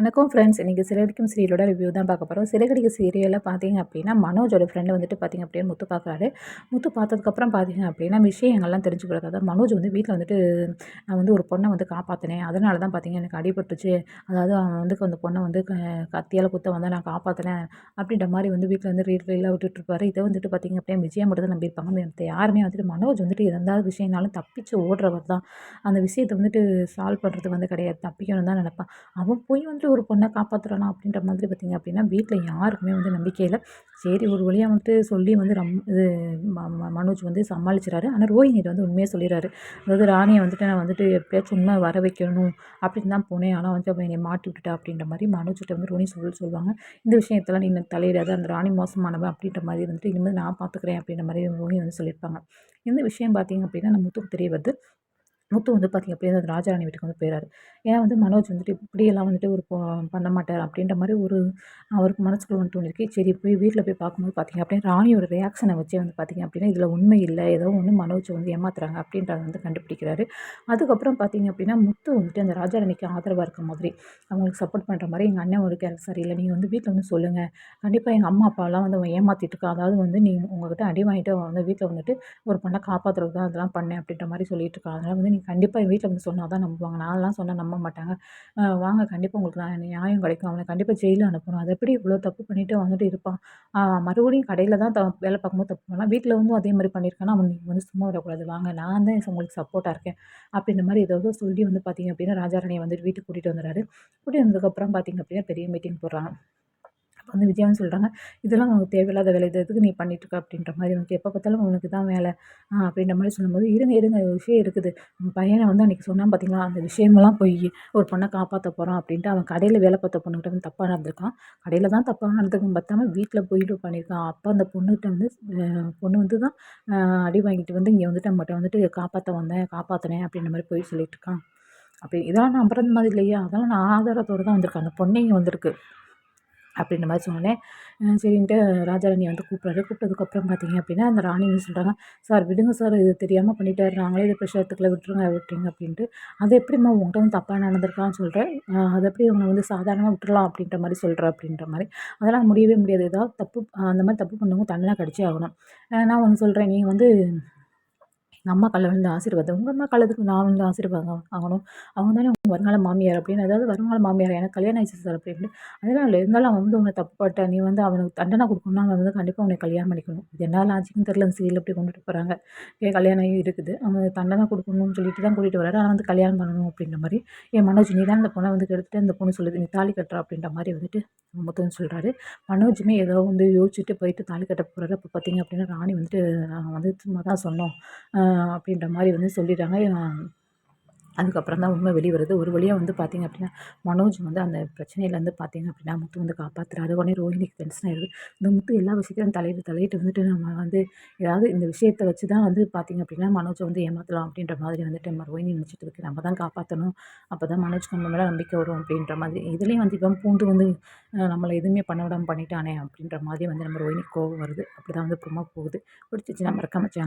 வணக்கம் ஃப்ரெண்ட்ஸ். இன்றைக்கி சிறகடிக்கும் சீரியலோட ரிவ்யூ தான் பார்க்க போகிறோம். சிறகடிக்க சீரியலில் பார்த்தீங்க அப்படின்னா மனோஜோட ஃப்ரெண்டு வந்துட்டு பார்த்தீங்க அப்படின்னா முத்து பார்க்குறாரு. முத்து பார்த்ததுக்கப்புறம் பார்த்தீங்க அப்படின்னா விஷயங்கள்லாம் தெரிஞ்சுக்கிறது. அதாவது மனோஜ் வந்து வீட்டில் வந்துட்டு நான் வந்து ஒரு பொண்ணை வந்து காப்பாற்றினேன், அதனால தான் பார்த்தீங்க எனக்கு அடிபட்டுச்சு, அதாவது அவன் வந்து அந்த பொண்ணை வந்து கத்தியால் குத்த வந்தால் நான் காப்பாற்றினேன் அப்படின்ற மாதிரி வந்து வீட்டில் வந்து ரீல்லாம் விட்டுட்ருப்பாரு. இதை வந்துட்டு பார்த்தீங்க அப்படின்னா விஜயா மட்டும் தான் நம்பியிருப்பாங்க. மத்த யாருமே வந்துட்டு மனோஜ் வந்துட்டு எதாவது விஷயம்னாலும் தப்பிச்சு ஓடுறவர் தான். அந்த விஷயத்தை வந்துட்டு சால்வ் பண்ணுறது வந்து கிடையாது, தப்பிக்கணும் தான் நினைப்பான். அவன் போய் வந்துட்டு ஒரு பொண்ணை காப்பாற்றுறானா அப்படின்ற மாதிரி பார்த்திங்க அப்படின்னா வீட்டில் யாருக்குமே வந்து நம்பிக்கை இல்லை. சரி, ஒரு வழியாக வந்துட்டு சொல்லி வந்து இது மனோஜ் வந்து சமாளிச்சுறாரு. ஆனால் ரோஹினிட்ட வந்து உண்மையாக சொல்லிடுறாரு. அதாவது ராணியை வந்துட்டு நான் வந்துட்டு எப்படியாச்சும் உண்மை வர வைக்கணும் அப்படின்னு தான் போனேன், ஆனால் வந்து அவன் என்னை மாட்டி விட்டுட்டா அப்படின்ற மாதிரி மனோஜ்கிட்ட வந்து ரோஹினி சொல்லுவாங்க. இந்த விஷயத்தெல்லாம் நீ தலையிடாது, அந்த ராணி மோசமானவன் அப்படின்ற மாதிரி வந்துட்டு இனிமேல் நான் பார்த்துக்கிறேன் அப்படின்ற மாதிரி ரோஹினி வந்து சொல்லியிருப்பாங்க. இந்த விஷயம் பார்த்திங்க அப்படின்னா நம்ம முத்துக்கு தெரிய வருது. முத்து வந்து பார்த்திங்க அப்படின்னா அந்த ராஜாராணி வீட்டுக்கு வந்து போயிறாரு. ஏன்னா வந்து மனோஜ் வந்துட்டு இப்படியெல்லாம் வந்துட்டு ஒரு பண்ண மாட்டார் அப்படின்ற மாதிரி ஒரு அவருக்கு மனசுக்குள்ள வந்துட்டு ஒன்று இருக்குது. சரி, போய் வீட்டில் போய் பார்க்கும்போது பார்த்திங்க அப்படின்னா ராணியோட ரியாக்ஷனை வச்சே வந்து பார்த்திங்க அப்படின்னா இதில் உண்மை இல்லை, ஏதோ ஒன்று மனோஜ் வந்து ஏமாத்துறாங்க அப்படின்றத வந்து கண்டுபிடிக்கிறாரு. அதுக்கப்புறம் பார்த்திங்க அப்படின்னா முத்து வந்துட்டு அந்த ராஜாராணிக்கு ஆதரவாக இருக்கிற மாதிரி, அவங்களுக்கு சப்போர்ட் பண்ணுற மாதிரி, எங்கள் அண்ணன் ஒரு கேரக்டர் சரியில்லை, நீங்கள் வந்து வீட்டில் வந்து சொல்லுங்கள், கண்டிப்பாக எங்கள் அம்மா அப்பாவெல்லாம் வந்து அவன் ஏமாற்றிட்டு இருக்கா, அதாவது வந்து நீங்கள் உங்கள்கிட்ட அடி வாங்கிட்டு அவன் வந்து வீட்டில் வந்துட்டு ஒரு பொண்ணை காப்பாற்றுறதுக்கு தான் அதெல்லாம் பண்ணேன் அப்படின்ற மாதிரி சொல்லிட்டு இருக்கா. அதனால் வந்து நீங்கள் கண்டிப்பாக என் வீட்டில் வந்து சொன்னால் தான் நம்புவாங்க, நான்லாம் சொன்னால் நம்ப மாட்டாங்க. வாங்க, கண்டிப்பாக உங்களுக்கு நான் நியாயம் கிடைக்கும், அவனை கண்டிப்பாக ஜெயிலில் அனுப்பணும். அது எப்படி இவ்வளோ தப்பு பண்ணிவிட்டு வந்துட்டு இருப்பான், மறுபடியும் கடையில் தான் வேலை பார்க்கும்போது தப்பு பண்ணலாம், வீட்டில் வந்து அதே மாதிரி பண்ணியிருக்கானா, அவன் நீங்கள் வந்து சும்மா விடக்கூடாது, வாங்க நான் தான் உங்களுக்கு சப்போர்ட்டாக இருக்கேன் அப்படின்ற மாதிரி ஏதாவது சொல்லி வந்து பார்த்திங்க அப்படின்னா ராஜாராணியை வந்துட்டு வீட்டுக்கு கூட்டிகிட்டு வந்துடுறாரு. கூட்டிகிட்டு வந்ததுக்கப்புறம் பார்த்திங்க அப்படின்னா பெரிய மீட்டிங் போடுறாங்க. அப்போ வந்து விஜயான்னு சொல்கிறாங்க, இதெல்லாம் உனக்கு தேவையில்லாத வேலை, இது எதுக்கு நீ பண்ணிட்டுருக்க அப்படின்ற மாதிரி, உனக்கு எப்போ பார்த்தாலும் உனக்கு தான் வேலை அப்படின்ற மாதிரி சொல்லும்போது, இருங்க இருங்க ஒரு விஷயம் இருக்குது, உங்கள் பையனை வந்து அன்றைக்கி சொன்னான் பார்த்தீங்களா, அந்த விஷயமெல்லாம் போய் ஒரு பொண்ணை காப்பாற்ற போகிறான் அப்படின்ட்டு அவன் கடையில் வேலை பார்த்த பொண்ணுகிட்ட வந்து தப்பாக நடந்திருக்கான். கடையில் தான் தப்பாக நடந்திருக்குன்னு பார்த்தாம வீட்டில் போயிட்டு பண்ணியிருக்கான். அப்போ அந்த பொண்ணுகிட்ட வந்து பொண்ணு வந்து தான் அடி வாங்கிட்டு வந்து இங்கே வந்துட்டு நம்மகிட்ட வந்துட்டு காப்பாற்ற வந்தேன், காப்பாற்றினேன் அப்படின்ற மாதிரி போய் சொல்லிட்டு இருக்கான். அப்படி இதெல்லாம் நான் நம்புறது மாதிரி இல்லையா, அதெல்லாம் நான் ஆதாரத்தோடு தான் வந்திருக்கேன், அந்த பொண்ணே இங்கே வந்திருக்கு அப்படின்ற மாதிரி சொன்னேன். சரின்ட்டு ராஜாராணி வந்து கூப்பிட்றாரு. கூப்பிட்டதுக்கப்புறம் பார்த்தீங்க அப்படின்னா அந்த ராணி வந்து சொல்கிறாங்க, சார் விடுங்க சார், இது தெரியாமல் பண்ணிட்டாரு, நாங்களே இது ப்ரெஷர் எடுத்துக்கல, விட்டுருங்க அப்படின்ட்டு. அது எப்படிம்மா உங்கள்கிட்ட வந்து தப்பாக நடந்திருக்கான்னு சொல்கிறேன், அது எப்படி இவங்க வந்து சாதாரணமாக விட்டுறலாம் அப்படின்ற மாதிரி சொல்கிற அப்படின்ற மாதிரி. அதெல்லாம் முடியவே முடியாது, ஏதாவது தப்பு அந்த மாதிரி தப்பு பண்ணவங்க தண்டனை கிடச்சே ஆகணும். நான் ஒன்று சொல்கிறேன், நீங்கள் வந்து எங்கள் அம்மா காலில் விழுந்து ஆசீர்வாதம், உங்கள் அம்மா காலத்துக்கு நான் வந்து ஆசீர்வாதம் வாங்கணும், அவங்க தானே உங்கள் வருங்கால மாமியார் அப்படின்னு, அதாவது வருங்கால மாமியார் எனக்கு கல்யாணம் ஆயிடுச்சு சார் அப்படின்னு. அதெல்லாம் இல்லை, இருந்தாலும் அவன் வந்து உன்னை தப்பு பண்ணிட்டான், நீ வந்து அவனுக்கு தண்டனை கொடுக்கணும்னா அவன் வந்து கண்டிப்பாக உன்னை கல்யாணம் பண்ணிக்கணும். இது என்ன லாஜிக்னு தெரியல, அந்த சீரியல் எப்படி கொண்டுட்டு போகிறாங்க. கல்யாணம் ஆகி இருக்குது, அவன் தண்டனை கொடுக்கணும்னு சொல்லிட்டு தான் கூட்டிகிட்டு வராரு, ஆனால் வந்து கல்யாணம் பண்ணணும் அப்படின்ற மாதிரி. மனோஜ் நீ தான் இந்த பொண்ணை வந்து கெடுத்துட்டு இந்த பொண்ணு சொல்லுது, நீ தாலி கட்டுற அப்படின்ற மாதிரி வந்துட்டு முத்துன்னு சொல்கிறாரு. மனோஜுமே ஏதோ வந்து யோசிச்சுட்டு போயிட்டு தாலி கட்ட போகிறாரு. அப்போ பார்த்தீங்க அப்படின்னா ராணி வந்துட்டு நாங்கள் வந்து சும்மா தான் சொன்னோம் அப்படின்ற மாதிரி வந்து சொல்லிடுறாங்க. அதுக்கப்புறம் தான் உண்மை வெளி வருது. ஒரு வழியாக வந்து பார்த்திங்க அப்படின்னா மனோஜ் வந்து அந்த பிரச்சனையிலேருந்து பார்த்திங்க அப்படின்னா முத்து வந்து காப்பாற்றுறாரு. உடனே ரோஹினிக்கு டென்ஷன் ஆயிடுது. இந்த முத்து எல்லா விஷயத்தையும் தலையிட்டு வந்துட்டு நம்ம வந்து ஏதாவது இந்த விஷயத்தை வச்சு தான் வந்து பார்த்திங்க அப்படின்னா மனோஜை வந்து ஏமாற்றலாம் அப்படின்ற மாதிரி வந்துட்டு நம்ம ரோஹினி நினச்சிட்டு இருக்கு. நம்ம தான் காப்பாற்றணும், அப்போ தான் மனோஜ்க்கு நம்ம மேலே நம்பிக்கை வரும் அப்படின்ற மாதிரி. இதுலேயும் வந்து இவன் பூந்து வந்து நம்மளை எதுவுமே பண்ண விடாமல் பண்ணிட்டானே அப்படின்ற மாதிரி வந்து நம்ம ரோஹினிக்கு கோவம் வருது. அப்படி தான் வந்து ப்ரோமோ போகுது. பிடிச்சிச்சுன்னா மறக்காம சேனல்